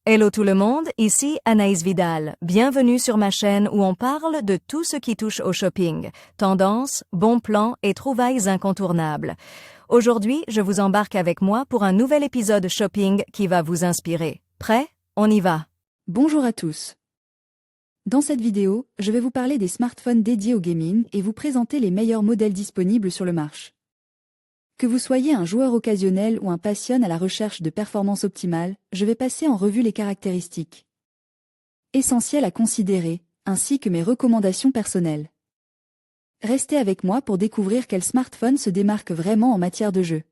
Hello tout le monde, ici Anaïs Vidal. Bienvenue sur ma chaîne où on parle de tout ce qui touche au shopping, tendances, bons plans et trouvailles incontournables. Aujourd'hui, je vous embarque avec moi pour un nouvel épisode shopping qui va vous inspirer. Prêt? On y va. Bonjour à tous. Dans cette vidéo, je vais vous parler des smartphones dédiés au gaming et vous présenter les meilleurs modèles disponibles sur le marché. Que vous soyez un joueur occasionnel ou un passionné à la recherche de performances optimales, je vais passer en revue les caractéristiques essentielles à considérer, ainsi que mes recommandations personnelles. Restez avec moi pour découvrir quel smartphone se démarque vraiment en matière de jeu.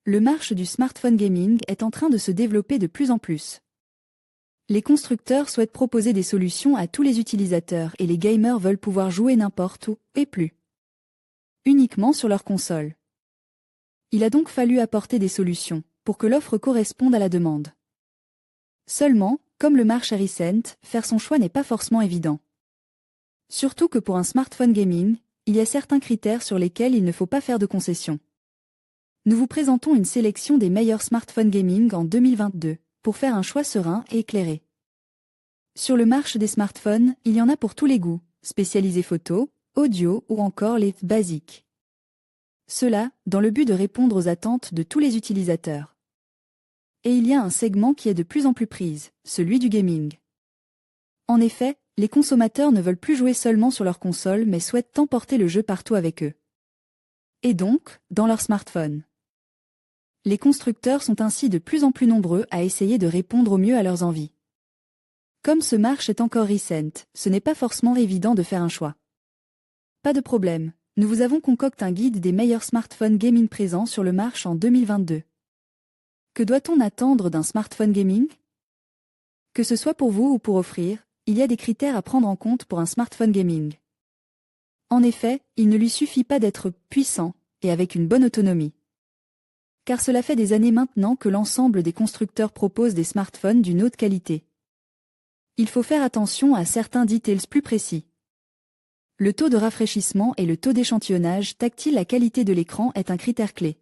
Le marché du smartphone gaming est en train de se développer de plus en plus. Les constructeurs souhaitent proposer des solutions à tous les utilisateurs et les gamers veulent pouvoir jouer n'importe où, et plus uniquement sur leur console. Il a donc fallu apporter des solutions pour que l'offre corresponde à la demande. Seulement, comme le marché est récent, faire son choix n'est pas forcément évident. Surtout que pour un smartphone gaming, il y a certains critères sur lesquels il ne faut pas faire de concessions. Nous vous présentons une sélection des meilleurs smartphones gaming en 2022, pour faire un choix serein et éclairé. Sur le marché des smartphones, il y en a pour tous les goûts, spécialisés photo, audio ou encore les basiques. Cela, dans le but de répondre aux attentes de tous les utilisateurs. Et il y a un segment qui est de plus en plus prise, celui du gaming. En effet, les consommateurs ne veulent plus jouer seulement sur leur console mais souhaitent emporter le jeu partout avec eux. Et donc, dans leur smartphone. Les constructeurs sont ainsi de plus en plus nombreux à essayer de répondre au mieux à leurs envies. Comme ce marché est encore récent, ce n'est pas forcément évident de faire un choix. Pas de problème, nous vous avons concocté un guide des meilleurs smartphones gaming présents sur le marché en 2022. Que doit-on attendre d'un smartphone gaming? Que ce soit pour vous ou pour offrir, il y a des critères à prendre en compte pour un smartphone gaming. En effet, il ne lui suffit pas d'être puissant et avec une bonne autonomie. Car cela fait des années maintenant que l'ensemble des constructeurs proposent des smartphones d'une haute qualité. Il faut faire attention à certains details plus précis. Le taux de rafraîchissement et le taux d'échantillonnage tactile, la qualité de l'écran est un critère clé.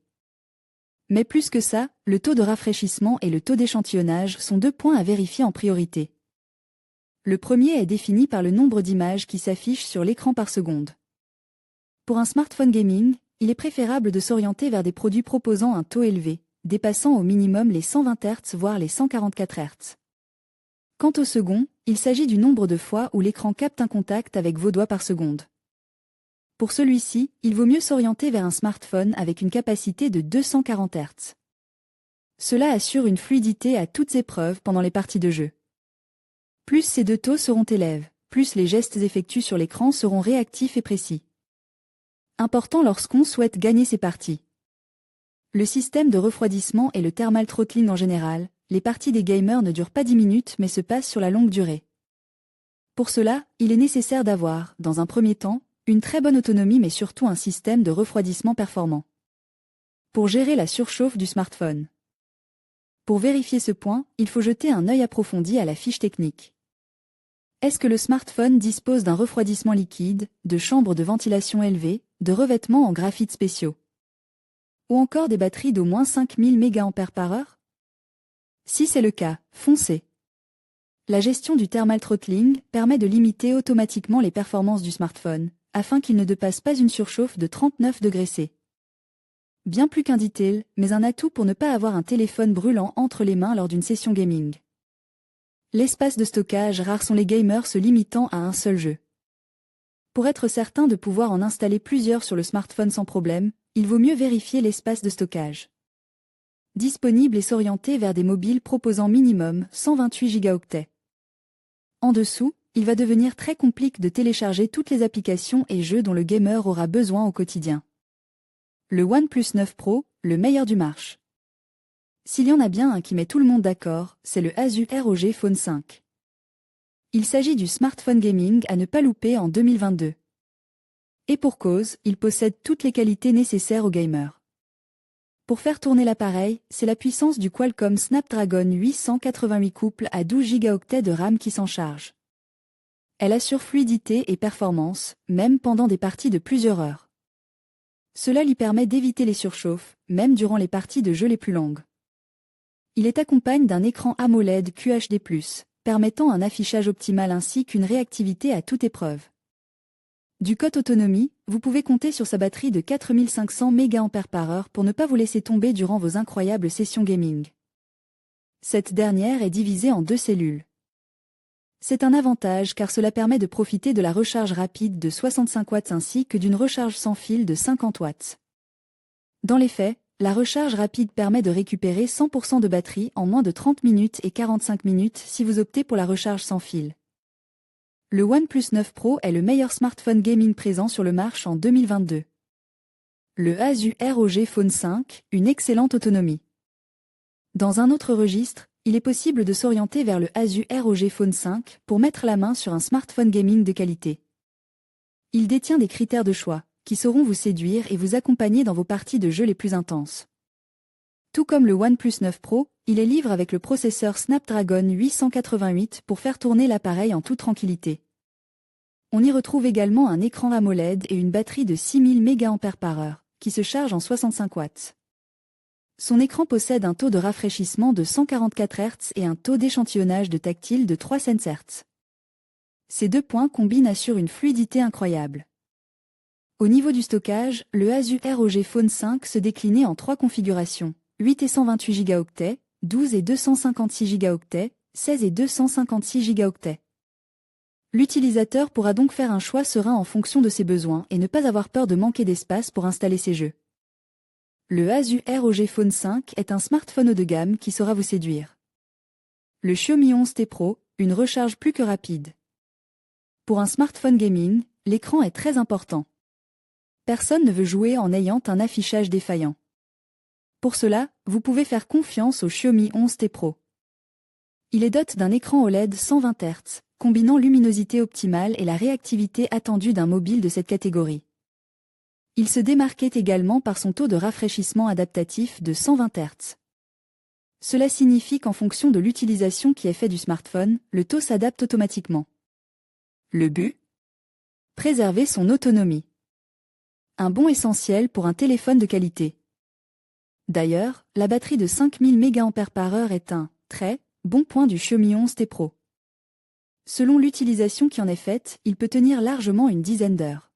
Mais plus que ça, le taux de rafraîchissement et le taux d'échantillonnage sont deux points à vérifier en priorité. Le premier est défini par le nombre d'images qui s'affichent sur l'écran par seconde. Pour un smartphone gaming, il est préférable de s'orienter vers des produits proposant un taux élevé, dépassant au minimum les 120 Hz voire les 144 Hz. Quant au second, il s'agit du nombre de fois où l'écran capte un contact avec vos doigts par seconde. Pour celui-ci, il vaut mieux s'orienter vers un smartphone avec une capacité de 240 Hz. Cela assure une fluidité à toutes épreuves pendant les parties de jeu. Plus ces deux taux seront élevés, plus les gestes effectués sur l'écran seront réactifs et précis. Important lorsqu'on souhaite gagner ses parties. Le système de refroidissement et le thermal throttling en général, les parties des gamers ne durent pas 10 minutes mais se passent sur la longue durée. Pour cela, il est nécessaire d'avoir, dans un premier temps, une très bonne autonomie mais surtout un système de refroidissement performant. Pour gérer la surchauffe du smartphone. Pour vérifier ce point, il faut jeter un œil approfondi à la fiche technique. Est-ce que le smartphone dispose d'un refroidissement liquide, de chambres de ventilation élevées, de revêtements en graphite spéciaux? Ou encore des batteries d'au moins 5000 mAh? Si c'est le cas, foncez. La gestion du thermal throttling permet de limiter automatiquement les performances du smartphone, afin qu'il ne dépasse pas une surchauffe de 39 degrés C. Bien plus qu'un detail, mais un atout pour ne pas avoir un téléphone brûlant entre les mains lors d'une session gaming. L'espace de stockage, rares sont les gamers se limitant à un seul jeu. Pour être certain de pouvoir en installer plusieurs sur le smartphone sans problème, il vaut mieux vérifier l'espace de stockage. Disponible et s'orienter vers des mobiles proposant minimum 128 Go. En dessous, il va devenir très compliqué de télécharger toutes les applications et jeux dont le gamer aura besoin au quotidien. Le OnePlus 9 Pro, le meilleur du marché. S'il y en a bien un qui met tout le monde d'accord, c'est le Asus ROG Phone 5. Il s'agit du smartphone gaming à ne pas louper en 2022. Et pour cause, il possède toutes les qualités nécessaires aux gamers. Pour faire tourner l'appareil, c'est la puissance du Qualcomm Snapdragon 888 couplé à 12 Go de RAM qui s'en charge. Elle assure fluidité et performance, même pendant des parties de plusieurs heures. Cela lui permet d'éviter les surchauffes, même durant les parties de jeu les plus longues. Il est accompagné d'un écran AMOLED QHD+, permettant un affichage optimal ainsi qu'une réactivité à toute épreuve. Du côté autonomie, vous pouvez compter sur sa batterie de 4500 mAh pour ne pas vous laisser tomber durant vos incroyables sessions gaming. Cette dernière est divisée en 2 cellules. C'est un avantage car cela permet de profiter de la recharge rapide de 65 watts ainsi que d'une recharge sans fil de 50 watts. Dans les faits, la recharge rapide permet de récupérer 100% de batterie en moins de 30 minutes et 45 minutes si vous optez pour la recharge sans fil. Le OnePlus 9 Pro est le meilleur smartphone gaming présent sur le marché en 2022. Le Asus ROG Phone 5, une excellente autonomie. Dans un autre registre, il est possible de s'orienter vers le Asus ROG Phone 5 pour mettre la main sur un smartphone gaming de qualité. Il détient des critères de choix, qui sauront vous séduire et vous accompagner dans vos parties de jeu les plus intenses. Tout comme le OnePlus 9 Pro, il est livré avec le processeur Snapdragon 888 pour faire tourner l'appareil en toute tranquillité. On y retrouve également un écran AMOLED et une batterie de 6000 mAh, qui se charge en 65 watts. Son écran possède un taux de rafraîchissement de 144 Hz et un taux d'échantillonnage de tactile de 300 Hz. Ces 2 points combinent assurent une fluidité incroyable. Au niveau du stockage, le Asus ROG Phone 5 se déclinait en 3 configurations, 8 et 128 Go, 12 et 256 Go, 16 et 256 Go. L'utilisateur pourra donc faire un choix serein en fonction de ses besoins et ne pas avoir peur de manquer d'espace pour installer ses jeux. Le Asus ROG Phone 5 est un smartphone haut de gamme qui saura vous séduire. Le Xiaomi 11T Pro, une recharge plus que rapide. Pour un smartphone gaming, l'écran est très important. Personne ne veut jouer en ayant un affichage défaillant. Pour cela, vous pouvez faire confiance au Xiaomi 11T Pro. Il est doté d'un écran OLED 120 Hz, combinant luminosité optimale et la réactivité attendue d'un mobile de cette catégorie. Il se démarquait également par son taux de rafraîchissement adaptatif de 120 Hz. Cela signifie qu'en fonction de l'utilisation qui est faite du smartphone, le taux s'adapte automatiquement. Le but ? Préserver son autonomie. Un bon essentiel pour un téléphone de qualité. D'ailleurs, la batterie de 5000 mAh est un très bon point du Xiaomi 11T Pro. Selon l'utilisation qui en est faite, il peut tenir largement une dizaine d'heures.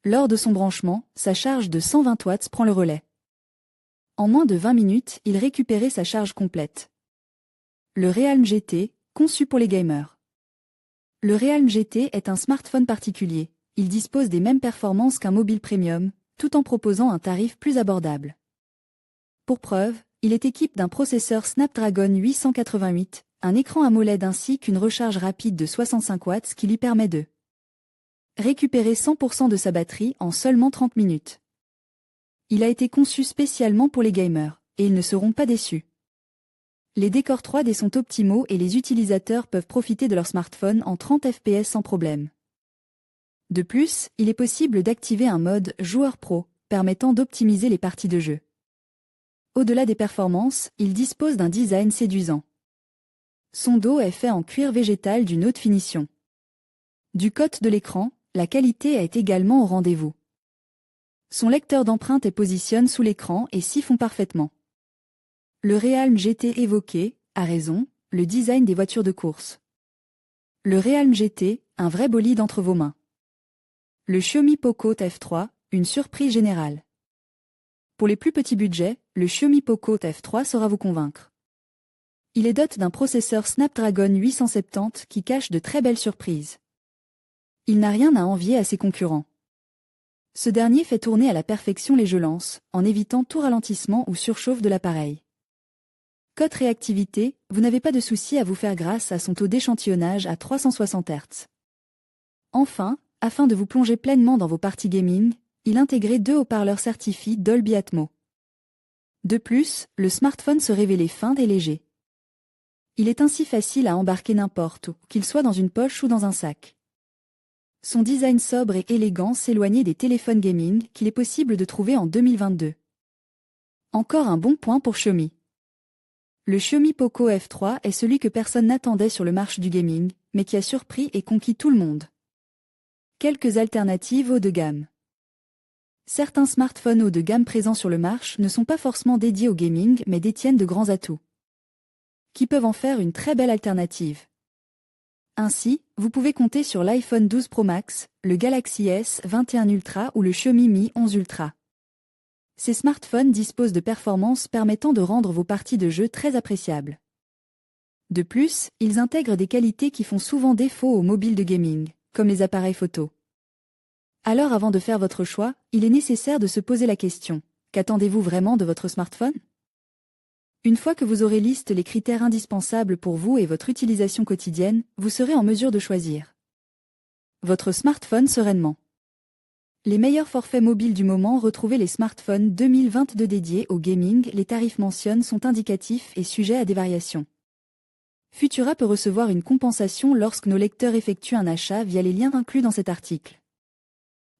Lors de son branchement, sa charge de 120 watts prend le relais. En moins de 20 minutes, il récupérait sa charge complète. Le Realme GT, conçu pour les gamers. Le Realme GT est un smartphone particulier. Il dispose des mêmes performances qu'un mobile premium, tout en proposant un tarif plus abordable. Pour preuve, il est équipé d'un processeur Snapdragon 888, un écran AMOLED ainsi qu'une recharge rapide de 65 watts qui lui permet de récupérer 100% de sa batterie en seulement 30 minutes. Il a été conçu spécialement pour les gamers, et ils ne seront pas déçus. Les décors 3D sont optimaux et les utilisateurs peuvent profiter de leur smartphone en 30 fps sans problème. De plus, il est possible d'activer un mode joueur pro, permettant d'optimiser les parties de jeu. Au-delà des performances, il dispose d'un design séduisant. Son dos est fait en cuir végétal d'une haute finition. Du côté de l'écran, la qualité est également au rendez-vous. Son lecteur d'empreintes est positionné sous l'écran et s'y fond parfaitement. Le Realme GT évoqué, à raison, le design des voitures de course. Le Realme GT, un vrai bolide entre vos mains. Le Xiaomi Poco F3, une surprise générale. Pour les plus petits budgets, le Xiaomi Poco F3 saura vous convaincre. Il est doté d'un processeur Snapdragon 870 qui cache de très belles surprises. Il n'a rien à envier à ses concurrents. Ce dernier fait tourner à la perfection les jeux lance, en évitant tout ralentissement ou surchauffe de l'appareil. Côté réactivité, vous n'avez pas de souci à vous faire grâce à son taux d'échantillonnage à 360 Hz. Enfin, afin de vous plonger pleinement dans vos parties gaming, il intégrait 2 haut-parleurs certifiés Dolby Atmos. De plus, le smartphone se révélait fin et léger. Il est ainsi facile à embarquer n'importe où, qu'il soit dans une poche ou dans un sac. Son design sobre et élégant s'éloignait des téléphones gaming qu'il est possible de trouver en 2022. Encore un bon point pour Xiaomi. Le Xiaomi Poco F3 est celui que personne n'attendait sur le marché du gaming, mais qui a surpris et conquis tout le monde. Quelques alternatives haut de gamme. Certains smartphones haut de gamme présents sur le marché ne sont pas forcément dédiés au gaming mais détiennent de grands atouts. qui peuvent en faire une très belle alternative. Ainsi, vous pouvez compter sur l'iPhone 12 Pro Max, le Galaxy S21 Ultra ou le Xiaomi Mi 11 Ultra. Ces smartphones disposent de performances permettant de rendre vos parties de jeu très appréciables. De plus, ils intègrent des qualités qui font souvent défaut aux mobiles de gaming, comme les appareils photo. Alors avant de faire votre choix, il est nécessaire de se poser la question, qu'attendez-vous vraiment de votre smartphone? Une fois que vous aurez listé les critères indispensables pour vous et votre utilisation quotidienne, vous serez en mesure de choisir votre smartphone sereinement. Les meilleurs forfaits mobiles du moment. Retrouvez les smartphones 2022 dédiés au gaming. Les tarifs mentionnés sont indicatifs et sujets à des variations. Futura peut recevoir une compensation lorsque nos lecteurs effectuent un achat via les liens inclus dans cet article.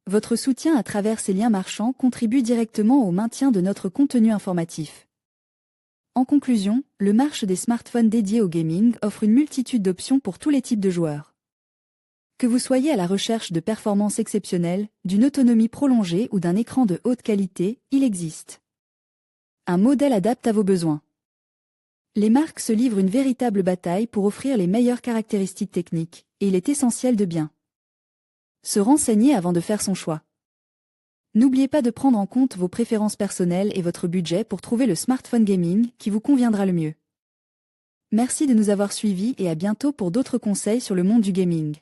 Votre soutien à travers ces liens marchands contribue directement au maintien de notre contenu informatif. En conclusion, le marché des smartphones dédiés au gaming offre une multitude d'options pour tous les types de joueurs. Que vous soyez à la recherche de performances exceptionnelles, d'une autonomie prolongée ou d'un écran de haute qualité, il existe un modèle adapté à vos besoins. Les marques se livrent une véritable bataille pour offrir les meilleures caractéristiques techniques, et il est essentiel de bien se renseigner avant de faire son choix. N'oubliez pas de prendre en compte vos préférences personnelles et votre budget pour trouver le smartphone gaming qui vous conviendra le mieux. Merci de nous avoir suivis et à bientôt pour d'autres conseils sur le monde du gaming.